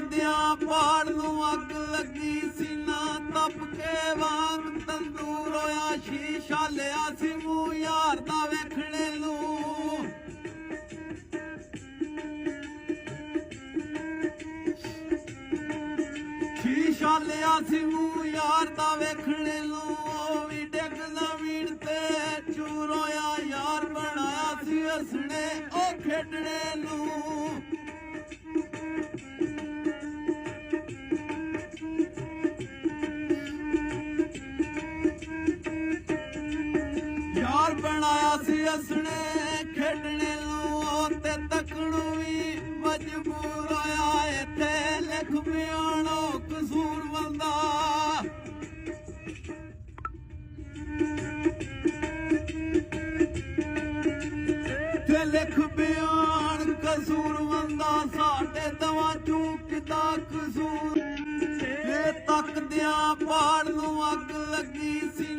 ਤੱਕਦਿਆਂ ਪਾੜ ਨੂੰ ਅੱਗ ਲੱਗੀ, ਸੀਨਾ ਤਪ ਕੇ ਵਾਂਗ ਤੰਦੂਰ ਹੋਇਆ। ਸ਼ੀਸ਼ਾ ਲਿਆ ਸੀ ਮੂੰਹ ਯਾਰ ਦਾ ਵੇਖਣੇ ਨੂੰ, ਸ਼ੀਸ਼ਾ ਲਿਆ ਸੀ ਮੂੰਹ ਯਾਰ ਦਾ ਵੇਖਣੇ ਨੂੰ। ਉਹ ਵੀ ਡਿੱਗ ਜ਼ਮੀਨ ਤੇ ਚੂਰ ਹੋਇਆ, ਯਾਰ ਬਣਾਇਆ ਸੀ ਹੱਸਣੇ ਉਹ ਖੇਡਣੇ ਨੂੰ। ਯਾਰ ਬਣਾਇਆ ਸੀ ਹੱਸਣੇ ਖੇਡਣੇ ਨੂੰ, ਤੇ ਤੱਕਣੂ ਵੀ ਮਜਬੂਰ ਹੋਇਆ। ਇੱਥੇ ਲਿਖ ਬਿਆਨੋ ਕਸੂਰ ਬੰਦਾ, ਇੱਥੇ ਲਿਖ ਬਿਆਨ ਕਸੂਰ ਬੰਦਾ। ਸਾਡੇ ਦਵਾ ਚੋਂ ਕਿਦਾ ਕਸੂਰ, ਇਹ ਤੱਕਦਿਆਂ ਪਾੜ ਨੂੰ ਅੱਗ ਲੱਗੀ ਸੀ।